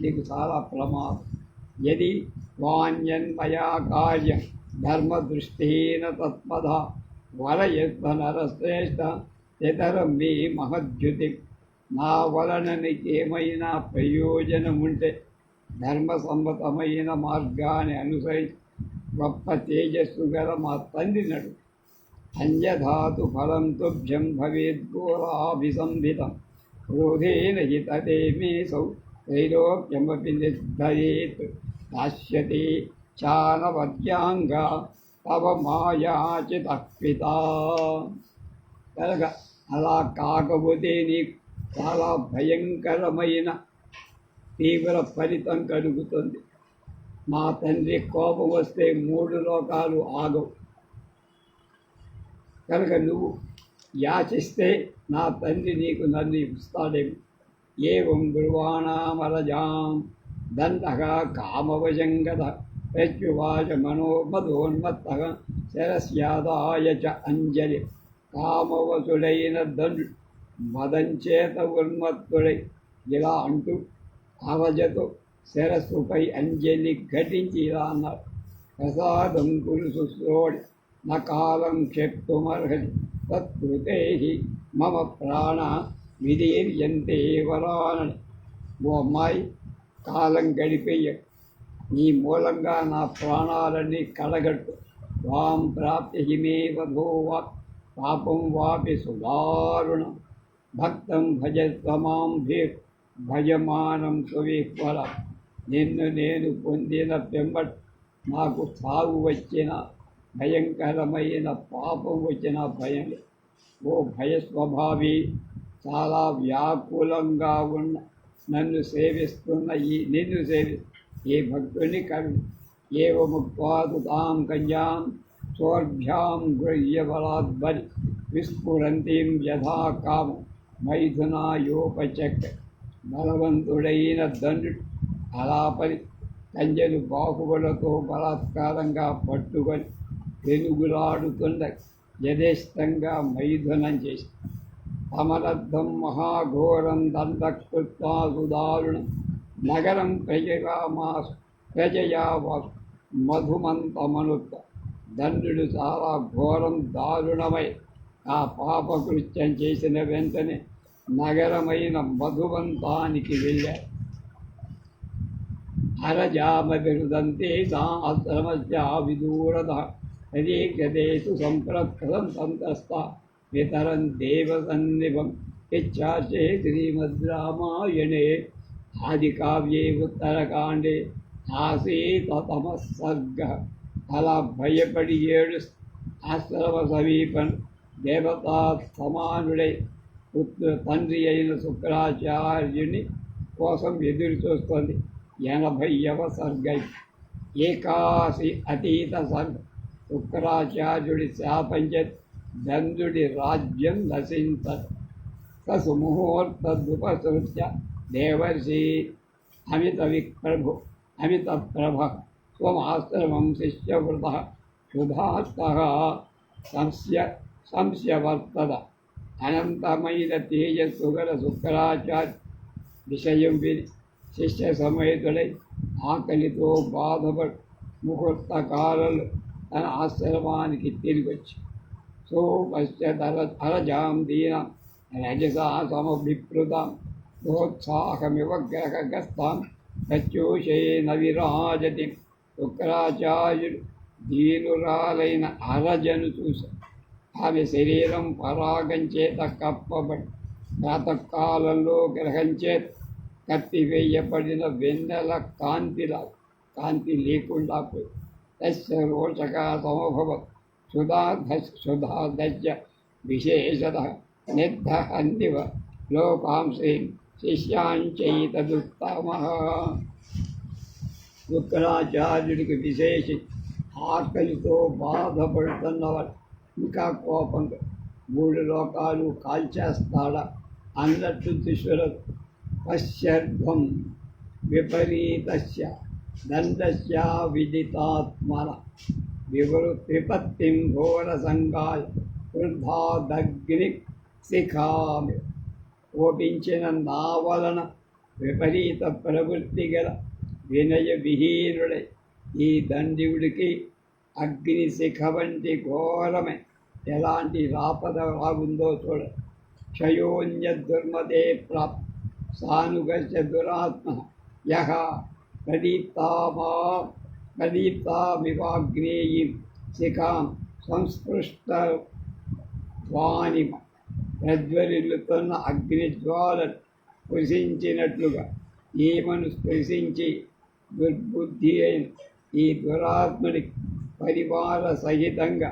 నీకు చాలా ప్రమాదం. యది వాణ్యన్మయా కార్యం ధర్మదృష్టేన తత్పద వరయత్వ నరశ్రేష్ఠ ఇతరం మీ మహద్యుతి. నా వలన నీకేమైనా ప్రయోజనం ఉంటే ధర్మసమ్మతమైన మార్గాన్ని అనుసరించి గొప్ప తేజస్సు గల మా తండ్రి నడు. అన్యధాతు ఫలం తుభ్యం భవేద్ఘోరాభిసంభితం క్రోధేన హి తదేమేసౌ త్రైలోక్యమపి నిర్ధయేత్. దాస్యతే చానవద్యాంగా తవ మాయాచిత పితా. కనుక అలా కాకపోతే నీకు చాలా భయంకరమైన తీవ్ర ఫలితం కలుగుతుంది. మా తండ్రి కోపం వస్తే 3 లోకాలు ఆగవు. కనుక నువ్వు యాచిస్తే నా తండ్రి నీకు నన్ను ఇస్తాడేమి. ఏవం గురువాణామరజాం దండః కామవశంగత ప్రత్యువాచ మదోన్మత్తః శరస్యాదాయ చ అంజలి. కామవసుడైన దండు మదంచేత ఉన్మత్తుడై ఇలా అంటూ అవజతో శిరస్సుపై అంజలి ఘటించి ఇలా అన్నారు: ప్రసాదం కురు శుశ్రోడి నకాలం క్షేప్తుమర్హతి తత్కృతే మమ ప్రాణ విధీర్యంతే వరానని. ఓ అమ్మాయి, కాలం గడిపేయ, నీ మూలంగా నా ప్రాణాలన్నీ కడగట్టు. వాం ప్రాప్తి హిమే వధోవా పాపం వాపి సుదారుణం భక్తం భజత్వమాం భజమానం సువిహ్వల. నిన్ను నేను పొందిన పెంబట్ నాకు సాగు వచ్చిన, భయంకరమైన పాపం వచ్చిన భయం. ఓ భయస్వభావి, చాలా వ్యాకులంగా ఉన్న నిన్ను సేవిస్తున్న ఈ భక్తుని కరుణ. ఏవ ముక్త్వాతు తాం కన్యాం సోర్భ్యాం గృహ్యబలాద్బలి విస్ఫురంతీం యథా కామం మైథునాయోపచక్ర. బలవంతుడైన దండుడు అలాపరి కంజలు బాహువులతో బలాత్కారంగా పట్టుకొని వెలుగులాడుతున్న యథేష్టంగా మైథునం చేసి అమరద్ధం మహాఘోరం దండకృత్వా సుదారుణం నగరం ప్రజయా మధుమంతమనుత. దండుడు చాలా ఘోరం దారుణమై ఆ పాపకృత్యం చేసిన వెంటనే నగరమైన మధువంతానికి వెళ్ళారు. హరజామవిరుదంతే సాశ్రమస్య విదూరద హరీక్షదేశు సంప్రకృతం సంతస్త వితరం దేవసన్నిభం. ఇచ్చాచే శ్రీమద్ రామాయణే ఆదికావ్యే ఉత్తరకాండే ఆసీతతమః సర్గః. అలా భయపడి ఏడు ఆశ్రమ సమీపం దేవతా సమానుడై తండ్రి అయిన శుక్రాచార్యుని కోసం ఎదురు చూస్తోంది. 80వ సర్గై ఏకాశి అతీత సర్గ. శుక్రాచార్యుడి శాపంచే దందుడి రాజ్యం నశించదు. సుముహూర్తదుపసృత్య దేవర్షి అమిత ప్రభ స్వమాశ్రమం శిష్యవృత క్షుధాస్తః సంశయవర్తద. అనంతమైన తేజస్సు గల శుక్రాచార్య విషయం విని శిష్య సమేతుడై ఆకలితో బాధపడి ముహూర్త కాలంలో తన ఆశ్రమానికి తిరిగొచ్చి సోపశ్యరజాం దీనాం రజసా సమభిప్లుతాం ప్రోత్సాహమివ గ్రహగస్తాం ప్రత్యూషేన విరాజతి. శుక్రాచార్యుడు దీనురాలైన అరజను చూశాడు. ఆమె శరీరం పరాగం చేత కప్పబడి ప్రాతకాలంలో గ్రహం చేత కప్పివేయబడిన వెన్నెల కాంతి లేకుండా పోయి తస్య రోచక సమభవ సుధాధ్య విశేషత నిర్దహన్నివ లోకాంశీం శిష్యాంచైతదుత్తమ. శుక్రాచార్యుడికి విశేషి ఆకలితో బాధపడుతున్నవాడు ఇంకా కోపంగా 3 లోకాలు కాల్చేస్తాడా అన్నట్టు దిశరథ్ పశ్యర్ధ్వం విపరీతస్య దండస్య విదితాత్మన విపత్తిం ఘోరసంగాయ వృద్ధాదగ్ని శిఖామి. కోపించిన నా వలన విపరీత ప్రవృత్తి గల వినయ విహీనుడై ఈ దండివుడికి అగ్నిశిఖ వంటి ఘోరమే ఎలాంటి రాపద రాగుందో చూడ. క్షయోన్య దుర్మదే ప్రాప్త సానుగస్య దురాత్మ యః ప్రదీప్తామివాగ్నేయీం శిఖాం సంస్పృష్టవానిమ. ప్రజ్వరిల్లుతున్న అగ్నిజ్వాలను స్పృశించినట్లుగా ఈమెను స్పృశించి దుర్బుద్ధి అయిన ఈ దురాత్మనికి పరివార సహితంగా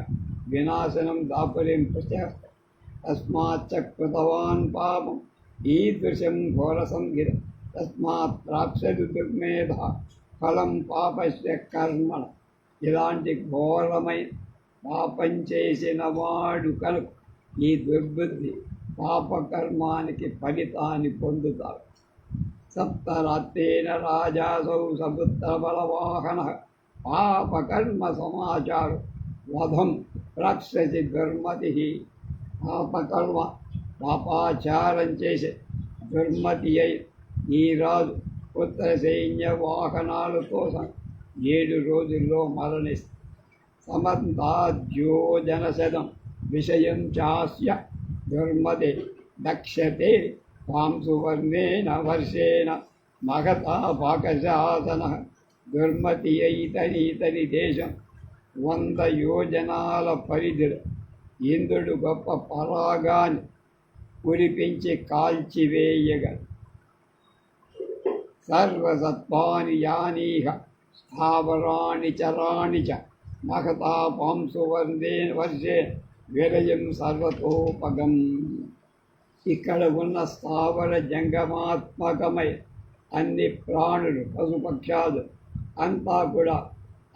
వినాశనం దాపురింపచేస్తాడు. తస్మాచ్చ కృతవాన్ పాపం ఈదృశం ఘోర సంహిత. తస్మాత్ ప్రాప్స్యతి దుర్మేధ ఫలం పాపస్య కర్మణ. ఇలాంటి ఘోరమైన పాపం చేసిన వాడు కనుక ఈ దుర్బుద్ధి పాపకర్మానికి ఫలితాన్ని పొందుతాడు. సప్తరాత్రేణ రాజాసౌ సపుత్ర బలవాహన పాపకర్మ సమాచారం వధం రాక్షసి దుర్మతి. పాపాచారం చేసే దుర్మతి అయి ఈ రాజు పుత్ర సైన్య వాహనాలతో 7 రోజుల్లో మరణిస్తుంది. समन्ताद्योजनशतं विषयं चास्य दुर्मदे दक्ष्यते त्वां सुवर्णेन वर्षेण महता पाकशासनः దుర్మతి ఇతని దేశం 100 యోజనాల పరిధిలో ఇంద్రుడు గొప్ప పరాగాన్ని కురిపించి కాల్చివేయగలడు. సర్వసత్వాని యానీహ స్థావరాణి చరాణి చ మహతా పాంసు వర్షే విరయం సర్వతోపగం. ఇక్కడ ఉన్న స్థావర జంగమాత్మకమై అన్ని ప్రాణులు పశుపక్షాలు అంతా కూడా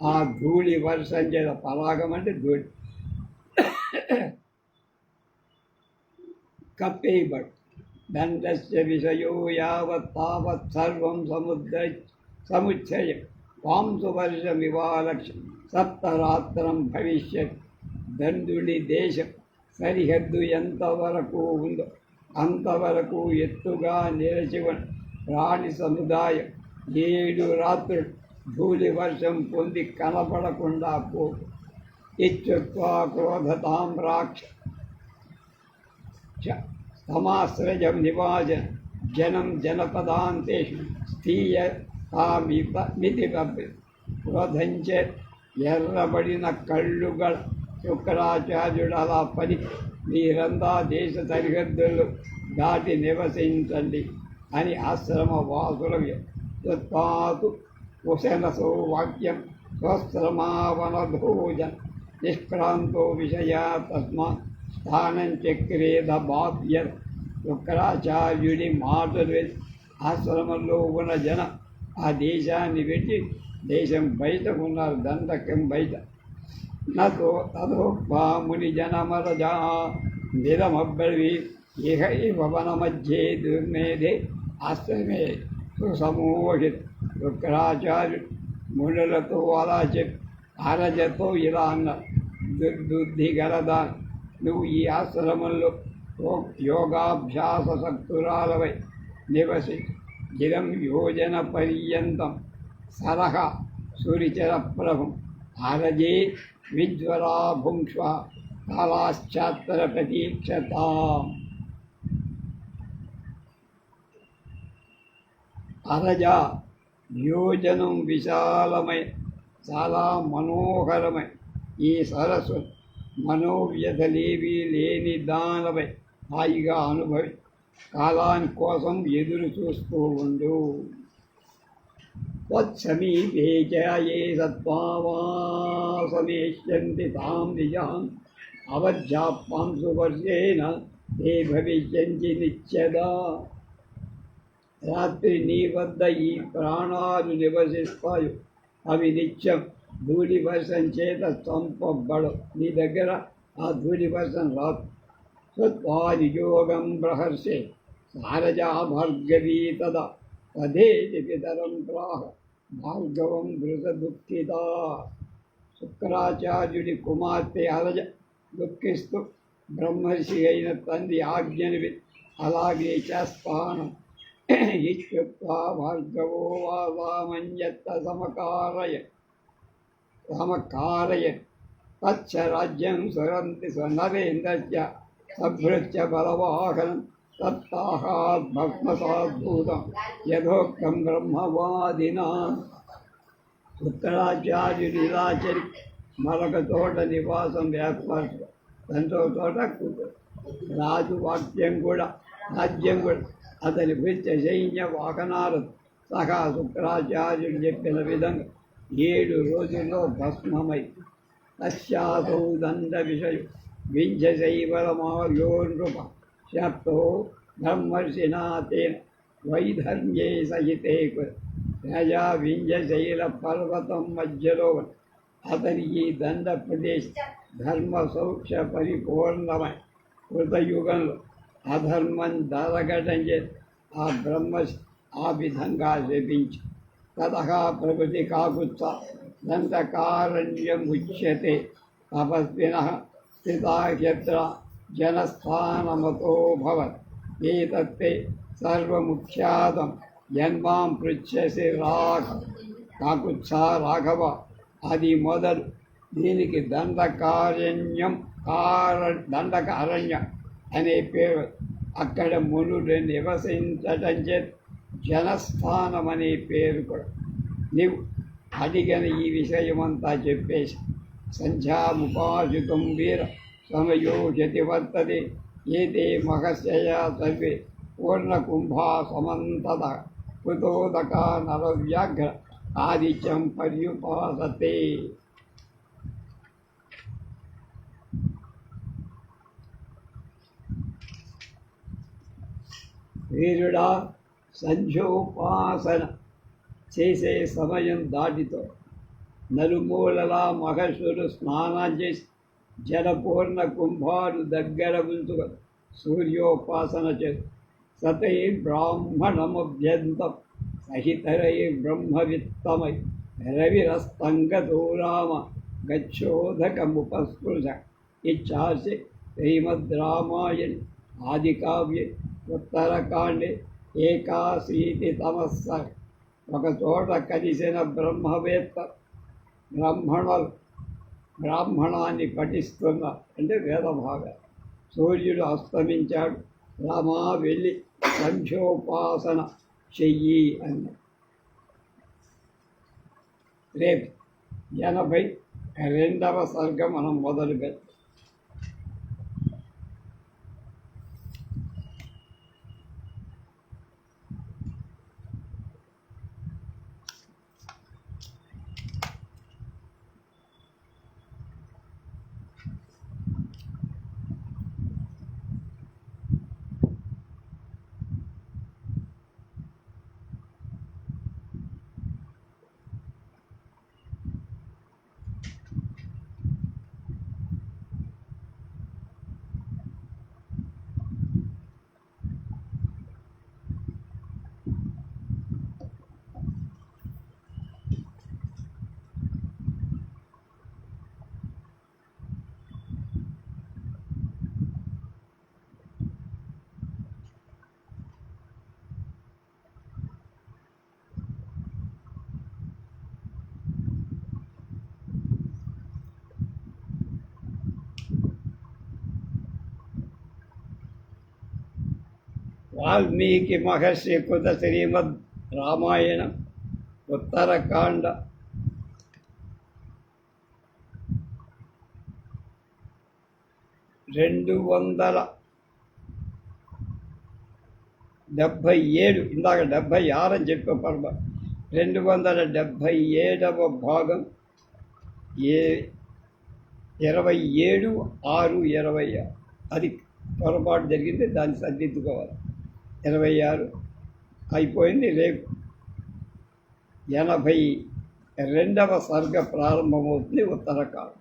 ఆ ధూళి వర్షం చేత, పరాగం అంటే ధూళి, కప్పేయబడు. దండస్య విషయో యావత్ తావత్ సర్వం సముచ్చయ వాంసువర్షమివాలక్ష్య సప్తరాత్రం భవిష్యత్. దండుని దేశం సరిహద్దు ఎంతవరకు ఉందో అంతవరకు ఎత్తుగా నిలిచి ఉన్న ప్రాణి సముదాయం 7 రాత్రులు ధూళి వర్షం పొంది కనపడకుండా పోదు. ఇత్యుక్త్వా క్రోధతాం రాక్ష తమాశ్రయం నివాజన జనం జనపదాంతేషు స్థీయతామితి క్రోధంచే ఎర్రబడిన కళ్ళుగల శుక్రాచార్యుడు అలా పని, మీరంతా దేశ సరిహద్దులు దాటి నివసించండి అని ఆశ్రమ వాసులపాతు కుశలసో వాక్యం స్వశ్రమావనభోజన నిష్క్రాంతో విషయా తస్మా స్థానం చక్రేద బాప్య. శుక్రాచార్యుడి మాటలు ఆశ్రమంలో ఉన్న జన ఆ దేశాన్ని పెట్టి దేశం బయట ఉన్నారు, దండకం బయట. నతో తదోక్వా ముని జనమరజా నిరమబ్రవీ ఇహ భవన మధ్యే దుర్మేధే ఆశ్రమే సుసమోహిత. శుక్రాచార్యుడు మునులతో అలా చెప్పి అరజతో ఇలా అన్నారు, దుర్బుద్ధి గలదా, నువ్వు ఈ ఆశ్రమంలో యోగాభ్యాస శక్తురాలవై నివసించు. గిరం యోజన పర్యంతం సరహ సురిచర ప్రభం అరజే విజ్వరా భుంక్ష్వ కాలాశ్చాత్ర ప్రతీక్షతాం. అరజ యోజనం విశాలమై చాలా మనోహరమై ఈ సరస్సు మనోవ్యధలేవి లేని దానమై హాయిగా అనుభవి కాలాని కోసం ఎదురు చూస్తూ ఉండు. తత్సమీపే ఏ సత్వాసమేష్యంతి తాం నిజాం అవధ్యాపాంసు వర్షేణ ఏ భవిష్యంతి నిత్యదా. రాత్రి నీ వద్ద ఈ ప్రాణాలు నివసిస్తాయి, అవి నిత్యం ధూళి వర్షం చేత చంపబడు. నీ దగ్గర ఆ ధూళి వర్షం రాదు. స్వత్వానియోగం ప్రహర్షే సారజా భార్గవీ తదా తదేతి పితరం ప్రాహ భార్గవం వృత దుఃఖిత. శుక్రాచార్యుడి కుమార్తె అరజ దుఃఖిస్తూ బ్రహ్మర్షి అయిన తండ్రి ఆజ్ఞని అలాగే చేస్తాను ఇత్యుక్త్వా భార్గవో వామన్యత్త సమకారయ తచ్చ రాజ్యం స్వరంతి స్వనరేంద్రస్య సభృత్య బలవాహనం తత్తాహాత్ భస్మసాద్భూతం యథోక్తం బ్రహ్మవాదినా. శుక్రాచార్యుడు ఇలా చరి మరొక తోట నివాసం ఏర్పరచు. తండ్రి తోట రాజు రాజ్యం కూడా అతని వృత్య సైన్య వాహనాలతో సహా శుక్రాచార్యుడు చెప్పిన విధంగా 7 రోజుల్లో భస్మమై తస్యాసౌ దండ విషయం వింశైవరమాయో నృప శప్తో బ్రహ్మర్షినా తేన వైధర్మ్యే సహితే ప్రజా వింజశైల పర్వతం మధ్యలో అతని ఈ దండ ప్రదేశ్ ధర్మ సౌఖ్య పరిపూర్ణమై కృతయుగంలో అధర్మం దరగటం చేసి ఆ బ్రహ్మ ఆ విధంగా శపించి తతః ప్రకృతి కాకుత్స దండకారణ్యముచ్యతే. తపస్వినః స్థితాహ్యత్ర జనస్థానమతో భవత్ ఏతత్తే సర్వముఖ్యాతం జన్మాం పృచ్ఛసి కాకుత్స రాఘవ. అది మొదలు దీనికి దండకారణ్యం అనే పేరు. అక్కడ మునులు నివసించటం చేత జనస్థానం అనే పేరు కూడా. నీవు అడిగిన ఈ విషయమంతా చెప్పేసి సంధ్యాముపాసితం వీర సమయోషతి వర్తతే ఏతే మహశయా సర్వే పూర్ణకుంభా సమంతద కుతోదక నరవ్యాఘ్ర ఆదిత్యం పర్యుపాసతే. వీరుడా, సంధ్యోపాసన చేసే సమయం దాటితో నలుమూలలా మహర్షులు స్నానం చేసి జలపూర్ణ కుంభాలు దగ్గర ఉంచుకొని సూర్యోపాసన చేసి సతై బ్రాహ్మణమభ్యంతం సహితరై బ్రహ్మవిత్తమై రవిరస్తంగతో రామ గచ్చోదకముపస్పృశ. ఇచ్చాసి శ్రీమద్ రామాయణ ఆదికావ్యే ఉత్తరకాండే ఏకాశీతితమస్స. ఒకచోట కలిసిన బ్రహ్మవేత్త బ్రాహ్మణాన్ని పఠిస్తున్న అంటే వేదభాగం. సూర్యుడు అస్తమించాడు. రామా వెళ్ళి సంధ్యోపాసన చెయ్యి అన్న. రేపు 82వ సర్గం మనం మొదలు పెడతాం. వాల్మీకి మహర్షి కృత శ్రీమద్ రామాయణం ఉత్తరకాండ 277. ఇందాక 76 అని చెప్పే పర్వ. 277వ భాగం 27/6/26. అది పొరపాటు జరిగింది, దాన్ని సర్దిద్దుకోవాలి. 26 అయిపోయింది. రేపు 82వ సర్గ ప్రారంభమవుతుంది ఉత్తరకాండ.